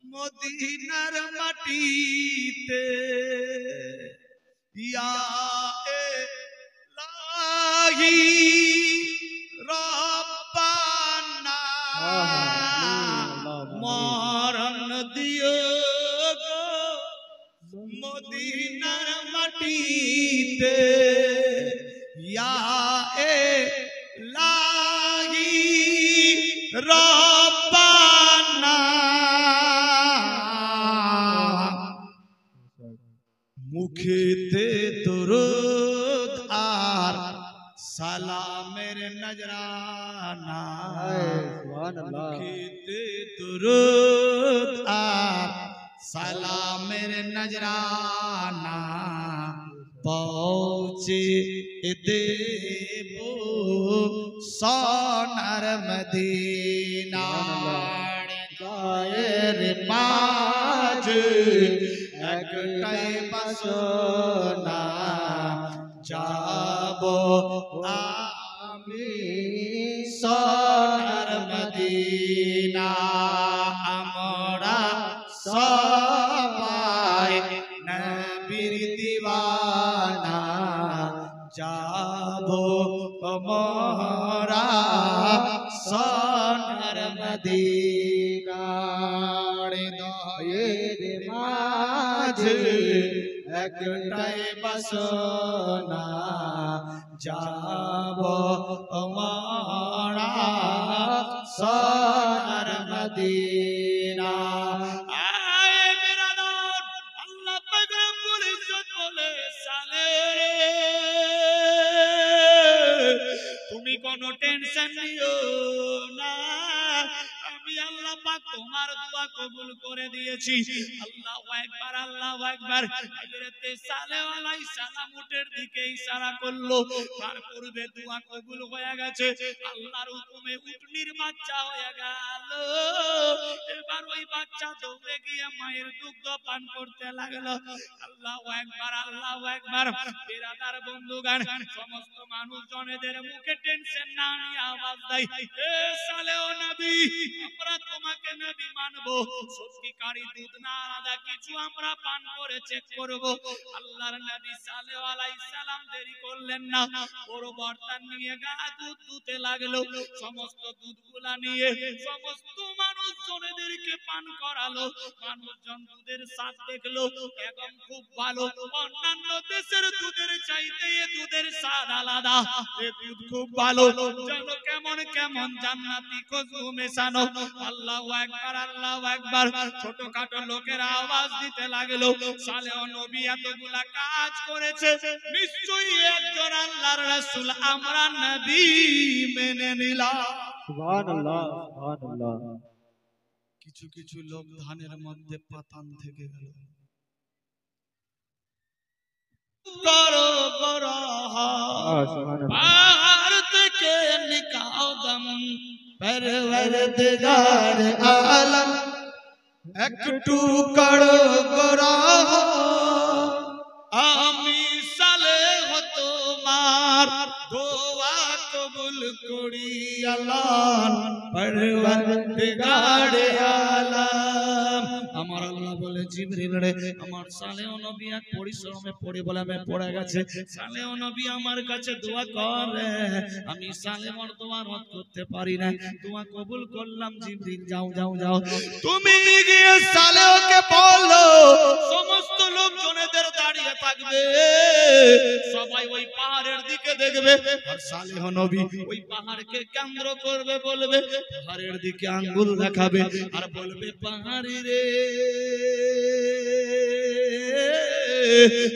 মদিনার মাটিতে ইয়া ইলাহি রব্বানা মরণ দিও গো মদিনার মাটিতে ইয়া ইলাহি রব্বানা মুখেতে দরুদ আর সালামের নজরানা মুখেতে দরুদ আর সালামের নজরানা পৌঁছে দেব সোনার মদিনা গায়ের মাঝে একটাই বাসনা যাব আমি সোনার মদিনা আমরা সবাই নবীর দিওয়ানা যাব আমরা সোনার মদিনা হৃদয়ের মাঝে একটাই বাসনা যাব আমরা সোনার মদিনা আয় বিরাদর আল্লাহ পাক রব্বুল ইজ্জত বলে সালে তুমি কোনো টেনশন নিও না আমি আল্লাহ পাক তোমার দোয়া কবুল করে দিয়েছি আল্লাহু আকবার আল্লাহু আকবার হযরত সালেহ আলাইহিস সালাম উটের দিকে ইশারা করলো তার পূর্বে দোয়া কবুল হয়ে গেছে আল্লাহর হুকুমে উটনির বাচ্চা হয়ে গেল এবার ওই বাচ্চা দৌড়ে গিয়ে মায়ের দুগ্ধ পান করতে লাগলো আল্লাহু আকবার বিরাদার বন্ধুগণ সমস্ত মানুষজনেদের মুখে টেনশন না নিয়ে আওয়াজ দেয় এ সালেহ নবী আমরা তোমাকে নবী মানবো সত্যিকারী দুধ না আলাদা কিছু আমরা পান করে চেক করব আল্লাহর নবী সালেহ আলাইহিস সালাম দেরি করলেন না বড় বর্তন নিয়ে গা দুধ দুতে লাগলো সমস্ত দুধগুলা নিয়ে সমস্ত মানুষজনেদেরকে পান করালো মানুষজন দুধের স্বাদ দেখলো একদম খুব ভালো অন্যান্য দেশের দুধের চাইতে এই দুধের স্বাদ আলাদা এই দুধ খুব ভালো যেন কেমন কেমন জান্নাতি খুশবু মেশানো আল্লাহু আকবার ছোটখাটো লোকেরা আওয়াজ দিতে লাগলো সালেহ নবী এতগুলা কাজ করেছে নিশ্চয়ই একজন আল্লাহর রাসূল আমরা নবী মেনে নিলাম সুবহানাল্লাহ সুবহানাল্লাহ কিছু কিছু লোক ধানের মধ্যে পাতান থেকে গেল করো পাহাড় থেকে নিকাও দম परवरदिगार आलम একটু করো গরাহ আমি সালেহ তোমার দোয়া কবুল করি আল্লাহ परवरदिगार आलम আমার আল্লাহ বলে জিবরিল রে আমার সালেহ নবী এক পরিশ্রমে পড়ে বলে আমি পড়ে গেছে সালেহ নবী আমার কাছে দোয়া করে আমি সালেহর দোয়া রদ করতে পারি না দোয়া কবুল করলাম জিবরিল যাও যাও যাও তুমি গিয়ে সালেহকে বলো সমস্ত লোকজনেদের দাঁড়িয়ে থাকবে সবাই ওই পাহাড়ের দিকে দেখবে আর সালেহ নবী ওই পাহাড়কে কেন্দ্র করবে বলবে পাহাড়ের দিকে আঙ্গুল দেখাবে আর বলবে পাহাড়ি রে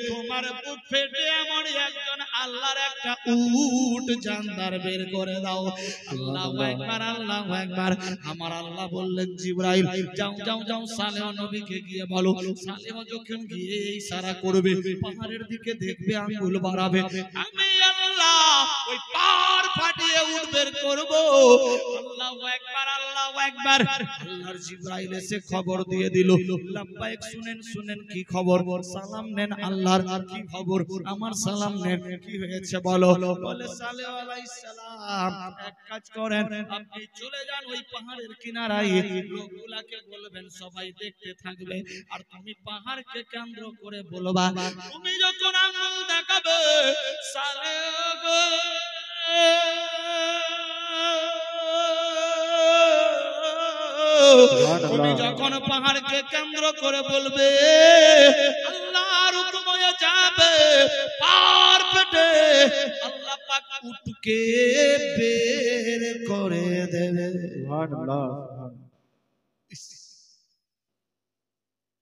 তোমার বুক ফেটে এমন একজন আল্লাহর একটা উট জানদার বের করে দাও আল্লাহু আকবার আমার আল্লাহ বললেন জিবরাইল যাও যাও যাও সালেহ নবীকে গিয়ে বলো সালেহ যখন গিয়ে ইশারা করবে পাহাড়ের দিকে দেখবে আঙ্গুল বাড়াবে আমি আল্লাহ ওই পাহাড় ফাটিয়ে উট বের করব আল্লাহু আকবার। আল্লাহর জিবরাইল এসে খবর দিয়ে দিল, লাব্বাইক, শুনেন শুনেন, কি খবর? সালাম নেন আল্লাহর, কি খবর? আমার সালাম নেন, কি হয়েছে বলো? বলে সালেহ আলাইহিস সালাম, এক কাজ করেন, আপনি চলে যান ওই পাহাড়ের কিনারায়, লোকগুলাকে বলবেন সবাই দেখতে থাকবে, আর তুমি পাহাড়কে কেন্দ্র করে বলবা, তুমি যখন আঙ্গুল দেখাবে সালেহ গো, তুমি যখন পাহাড়কে কেন্দ্র করে বলবে, আল্লাহর হুকুম হয়ে যাবে, পাহাড় ফেটে আল্লাহ পাক উটকে বের করে দেবে। সুবহানাল্লাহ।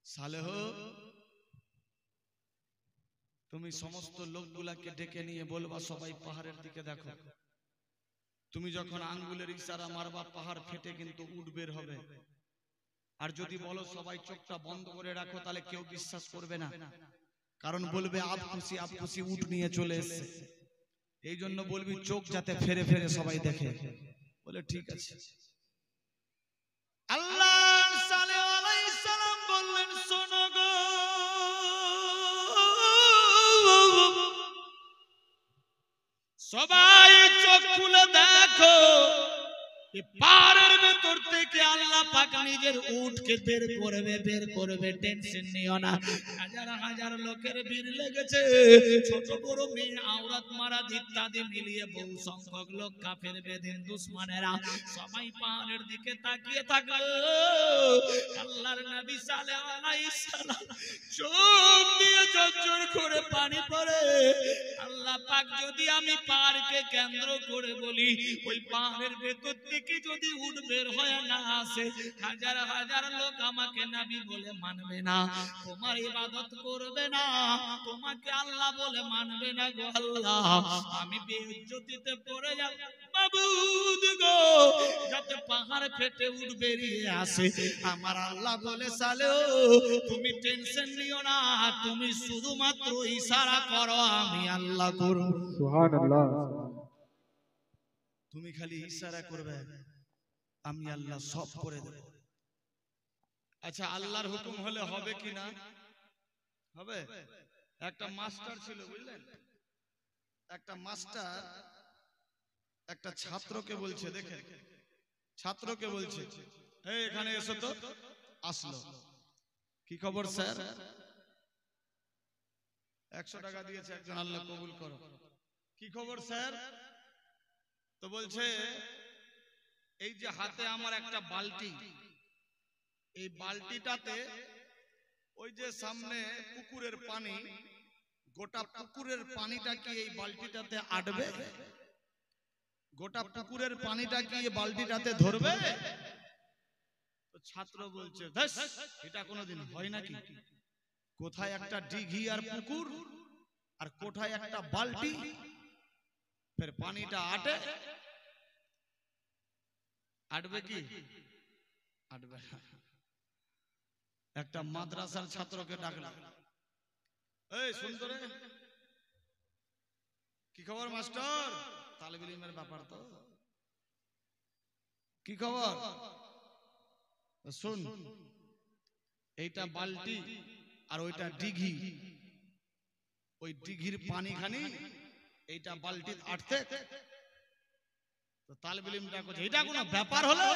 সালেহ, তুমি সমস্ত লোকগুলাকে ডেকে নিয়ে বলবা সবাই পাহাড়ের দিকে দেখো, তুমি যখন আঙ্গুলের ইশারা মারবা পাহাড় ফেটে কিন্তু উট বের হবে। আর যদি বলো সবাই চোখটা বন্ধ করে রাখো, তাহলে কেউ বিশ্বাস করবে না, কারণ বলবে আপ খুশি উট নিয়ে চলে এসেছে। এই জন্য বলবি চোখ যাতে ফেরে ফেরে সবাই দেখে। বলে ঠিক আছে। আল্লাহ সালেহ আলাইহিস সালাম বললেন, শোনো গো, সবাই চোখ খুলে দেখো, পাহাড়ের ভেতর থেকে আল্লাহ পাক নিজের উটকে বের করবে, টেনশন নিও না। হাজার হাজার লোকের ভিড় লেগেছে, ছোট বড় মেয়ে, আওরাত মারা ইত্যাদি মিলিয়ে বহু সংখ্যক লোক, কাফের বেদিন দুশমনেরা সবাই পাহাড়ের দিকে তাকিয়ে থাকলো। আল্লাহর নবী সালেহ আলাইহিস সালাম চোখ দিয়ে ঝরঝর করে পানি পড়ে। আল্লাহ পাক, যদি আমি পাহাড়কে কেন্দ্র করে বলি, ওই পাহাড়ের ভেতর থেকে যদি উট বের হয়ে না আসে, হাজার হাজার লোক আমাকে নবী বলে মানবে না, তোমার ইবাদত করবে না, তোমাকে আল্লাহ বলে মানবে না গো আল্লাহ, আমি বেইজ্জতিতে পড়ে যাব। মাবুদ গো, যাতে পাহাড় ফেটে উট বেরিয়ে আসে। আমার আল্লাহ বলে, সালেহ তুমি টেনশন নিও না, তুমি শুধুমাত্র ইশারা করো, আমি আল্লাহ করব। সুবহানাল্লাহ। তুমি খালি ইশারা করবে, আমি আল্লাহ সব করে দেব। আচ্ছা, আল্লাহর হুকুম হলে হবে কি না? হবে। একটা মাস্টার ছিল, বুঝলেন, একটা মাস্টার একটা ছাত্রকে বলছে, দেখেন, ছাত্রকে বলছে, এই এখানে এসো তো। আসলো, কি খবর স্যার? 100 টাকা দিয়েছে একজন, আল্লাহ কবুল করো। কি খবর স্যার? তো বলছে, এই যে হাতে আমার একটা বালতি, এই বালতিটাতে ওই যে সামনে পুকুরের পানি, গোটা পুকুরের পানিটা কি এই বালতিটাতে আটবে? গোটা পুকুরের পানিটা কি এই বালতিটাতে ধরবে? তো ছাত্র বলছে, ধ্যাস, এটা কোনোদিন হয় নাকি? কোথায় একটা দিঘি আর পুকুর, আর কোথায় একটা বালতি, ফের পানিটা আটবে কি? আটবে না। একটা মাদ্রাসার ছাত্রকে ডাকলাম, এই শুনতো রে, কি খবর মাস্টার? তালেব ইলমের ব্যাপার তো, কি খবর? শুন, এইটা বালতি আর ওইটা দিঘি, ওই দিঘির পানি খানি এইটা বালতি আটতে। তো তালেব ইলমটা কইছে, এটা কোনো ব্যাপার হলো?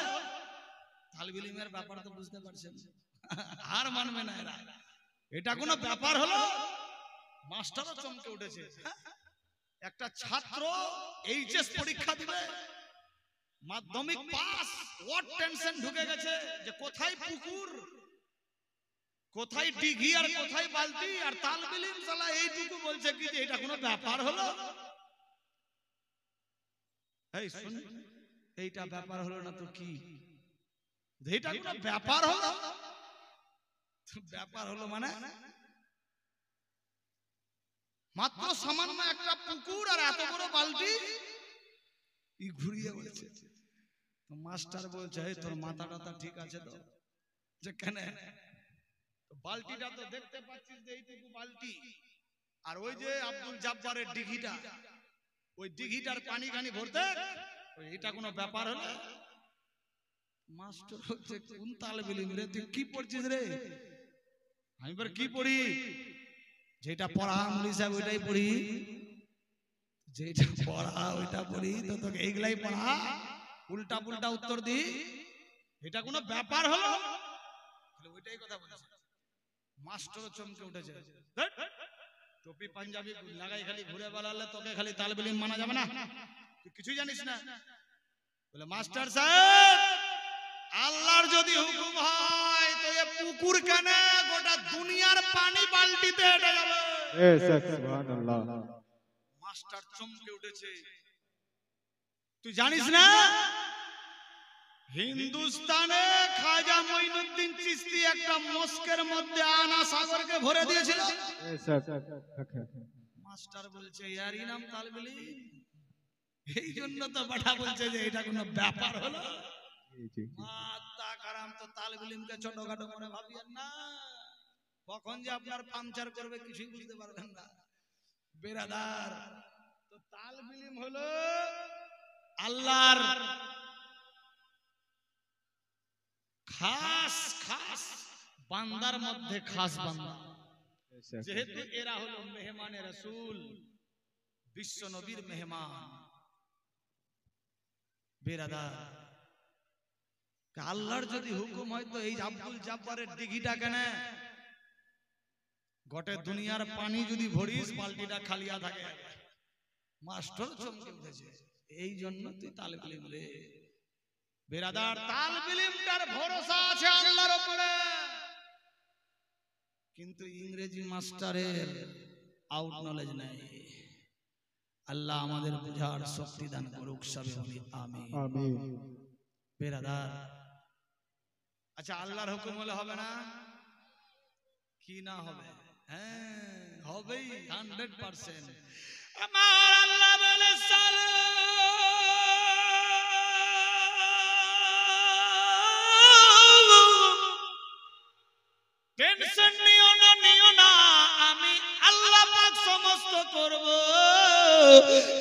তালেব ইলমের ব্যাপার তো বুঝতে পারছেন, আর মানবে না এরা, এটা কোনো ব্যাপার হলো? মাস্টারও চমকে উঠেছে। একটা ছাত্র এইচএস পরীক্ষা দিবে, মাধ্যমিক পাস, ওর টেনশন ঢুকে গেছে যে কোথায় পুকুর, কোথায় দিঘি আর কোথায় বালতি, আর তালেব ইলম শালা এইটুকু বলছে কি যে এটা কোনো ব্যাপার হলো? এই শুন, এইটা ব্যাপার হলো না তো কি? এইটা কোনো ব্যাপার হলো? ব্যাপার হলো মানে মাত্র সামান্য একটা পুকুর আর এত বড় বালতি, ই ঘুরিয়ে বলছে। তো মাস্টার বলছে, এই তোর মাথা টাথা ঠিক আছে তো? যে কেন? বালতিটা তো দেখতে পাচ্ছিস যে এইটুকু বালতি, আর ওই যে আব্দুল জাব্বারের দিঘিটা, ওই দিঘিটার পানি খানি ভরতে, এটা কোনো ব্যাপার হলো? মাস্টার হচ্ছে কোন তালেবে ইলম রে, তুই কি পড়ছিস রে? আমি বলি কি পড়ি? যেটা পড়া মুলি সাহেব ওইটাই পড়ি, যেটা পড়া ওইটা পড়ি। তো তোকে এইগুলাই পড়া, উল্টা পুল্টা উত্তর দি, এটা কোনো ব্যাপার হলো? ওইটাই কথা বলছে। মাস্টার চমকে উঠেছে, টুপি পাঞ্জাবি লাগাই খালি ঘুরে বেড়ালে তোকে খালি তালেবে ইলম মানা যাবে না? তুই কিছুই জানিস না। বলে মাস্টার সাহেব, আল্লাহর যদি হুকুম হয় তো এ পুকুর কেন গোটা দুনিয়ার পানি বালতিতে হেঁটে যাবে। সুবহানাল্লাহ। মাস্টার চমকে উঠেছে, তুই জানিস না হিন্দুস্তানে খাজা মঈনুদ্দিন চিশতি একটা মস্কের মধ্যে আনা সাগরকে ভরে দিয়েছিল? মাস্টার বলছে ইয়ার ইনাম তালেবে ইলম, এই জন্য তো বাটা বলছে যে এটা কোনো ব্যাপার হলো? মাতা কারাম, তো তালেবে ইলমকে ছোটখাটো মনে ভাবিয়েন না, কখন যে আপনার পাংচার করবে কিছুই বুঝতে পারবেন না বেরাদার। তো তালেবে ইলম হলো আল্লাহর খাস খাস বান্দার মধ্যে খাস বান্দা। যেহেতু এরা হলো মেহমানে রাসূল, বিশ্ব নবীর মেহমান। বেরাদার, আল্লাহর যদি হুকুম হয় তো এই আব্দুল জব্বারের দিঘিটা কেন গোটে দুনিয়ার পানি যদি ভরিস বালতিটা খালিয়া থাকে? মাস্টার চমকে উঠেছে, এই জন্য তুই তালেবে ইলম রে। বেরাদার, তালেবে ইলমটার ভরসা আছে আল্লাহর উপরে, কিন্তু ইংরেজি মাস্টারের আউট নলেজ নাই। আল্লাহ আমাদের বুঝার শক্তি দান করুক, সবে বলি আমিন আমিন। বেরাদার, আচ্ছা আল্লাহর হুকুম হলে হবে না? কি না হবে? হ্যাঁ হবেই, 100%। আমার আল্লাহ বলে টেনশন নিও না, আমি আল্লাহ পাক সমস্ত করব।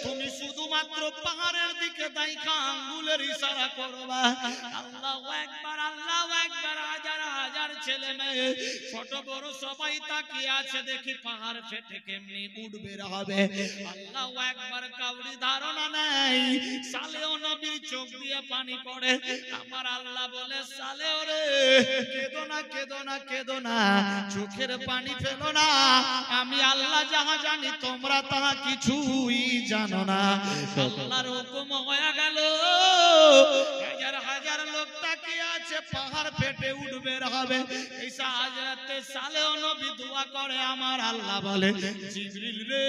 তুমি শুধুমাত্র পাহাড়ের দিকে দাইখা আঙ্গুলের ইশারা করবা, আল্লাহু আকবার আল্লাহু আকবার। হাজার হাজার ছেলে মেয়ে ছোট বড় সবাই তাকিয়ে আছে, দেখি পাহাড় ফেটে কেমনি উঠবে হবে। আল্লাহু আকবার, কাউরি ধারণা নাই। সালেহ নবীর চোখ দিয়ে পানি পড়ে। আমার আল্লাহ বলে সালেহ রে, কেঁদো না কেঁদো না কেঁদো না, চোখের পানি ফেলো না, আমি আল্লাহ যাহা জানি তোমরা তাহা কিছুই জানো না। আল্লাহর হুকুম হয়ে গেল, হাজার হাজার লোক তাকিয়ে আছে, পাহাড় ফেটে উঠবে হবে। এই হযরতে সালেহ নবী দোয়া করে, আমার আল্লাহ বলে জিবরিল রে,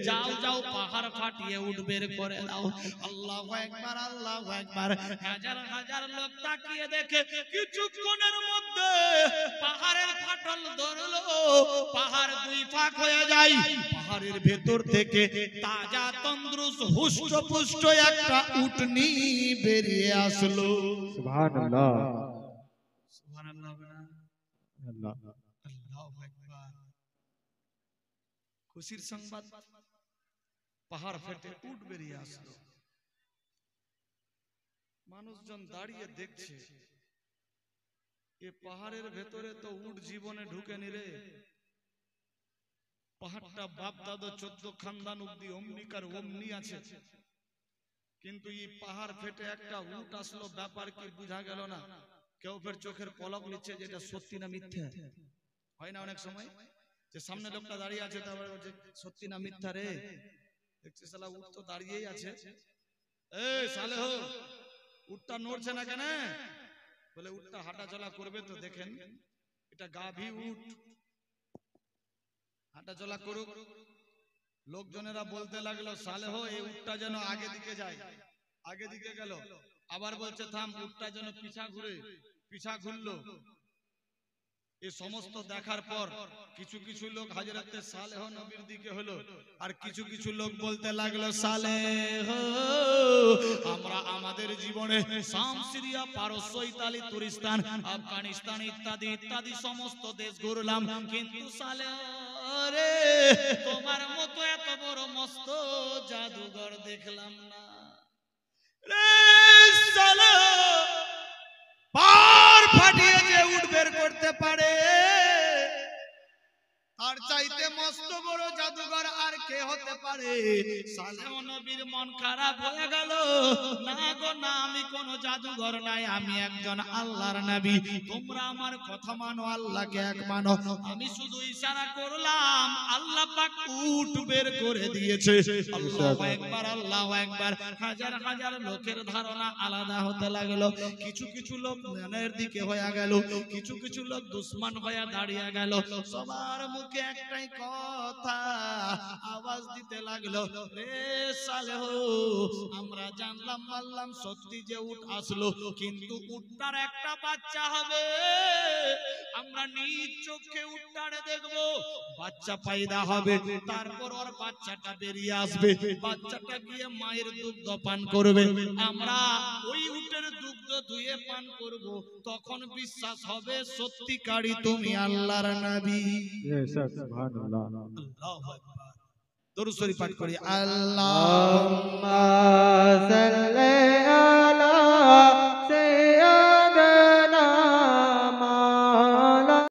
যাও যাও পাহাড় ফাটিয়ে উঠবে করে দাও। আল্লাহু আকবার আল্লাহু আকবার। হাজার হাজার লোক তাকিয়ে দেখে কিছুক্ষণের মধ্যে পাহাড়ের ফাটল ধরলো, পাহাড় দুই ফাঁক হয়ে যায়। পাহাড়ের ভেতর থেকে তাজা তন্দ্রুস্ত হুষ্টপুষ্ট একটা উটনি বেরিয়ে আসলো। সুবহানাল্লাহ সুবহানাল্লাহ আল্লাহ। আল্লাহু আকবার। খুশির সংবাদ, পাহাড় ফেটে উট বেরিয়ে আসলো। মানুষজন দাঁড়িয়ে দেখছে, এ পাহাড়ের ভেতরে তো উট জীবনে ঢুকেনি রে। পাহাড়টা বাপ দাদা 14 খানদান অব্দি অমনিকার অমনি আছে, কিন্তু এই পাহাড় ফেটে একটা উট আসলো, ব্যাপার কি বুঝা গেল না। কেউ ফের চোখের পলক নিচ্ছে যেটা সত্যি না মিথ্যা। হয় না অনেক সময় যে সামনে লোকটা দাঁড়িয়ে আছে, তারপরে বলছে সত্যি না মিথ্যা রে, দেখছিস শালা উট তো দাঁড়িয়েই আছে। এই সালেহ, উটটা নড়ছে না কেন? বলে উটটা হাঁটা চলা করবে তো দেখেন, এটা গাভী উট, হাঁটা চলা করুক। লোকজনেরা বলতে লাগলো সালেহ, এই উটটা যেন আগে দিকে যায়। আগে দিকে গেল, আবার বলছে থাম, উটটা যেন পিছা ঘুরলো। এই সমস্ত দেখার পর কিছু কিছু লোক হযরতে সালেহ নবীর দিকে হলো, আর কিছু কিছু লোক বলতে লাগলো সালেহ, আমরা আমাদের জীবনে শাম, সিরিয়া, পারস্য, ইতালি, তুর্কিস্তান, আফগানিস্তান ইত্যাদি ইত্যাদি সমস্ত দেশ ঘুরলাম, কিন্তু সালেহ রে, তোমার মতো এত বড় মস্ত জাদুঘর দেখলাম না রে সালা পার ফাটিয়ে যে উট বের করতে পারে আর চাইতে মস্ত বড় জাদুঘর আর কে হতে পারে? সালেহ নবীর মন খারাপ হয়ে গেল। না গো না, আমি কোন জাদুঘর নাই, আমি একজন আল্লাহর নবী। তোমরা আমার কথা মানো, আল্লাহকে এক মানো। আমি শুধু ইশারা করলাম, আল্লাহ পাক উট বের করে দিয়েছে। আল্লাহু আকবার, আল্লাহু আকবার। হাজার হাজার লোকের ধারণা আলাদা হতে লাগলো। কিছু কিছু লোক জ্ঞানের দিকে হয়ে গেল, কিছু কিছু লোক দুশমন হয়ে দাঁড়িয়ে গেল। সবার মুখে একটাই কথা আওয়াজ দিতে লাগলো, রে সালেহ, আমরা জানলাম মানলাম সত্যি যে উট আসলো, কিন্তু উটটার একটা বাচ্চা হবে। আমরা নিজ চোখে উটটারে দেখবো, বাচ্চা পয়দা হবে, তারপর ওর বাচ্চাটা বেরিয়ে আসবে, বাচ্চাটা গিয়ে মায়ের দুগ্ধ পান করবে। আমরা ওই উটের দুগ্ধ ধুয়ে পান করব, তখন বিশ্বাস হবে সত্যিকারই তুমি আল্লাহর নবী। Yes, sir. Subhanallah. আল্লাহু আকবার। দরুদ শরীফ পাঠ করি। আল্লাহ Allahumma salli ala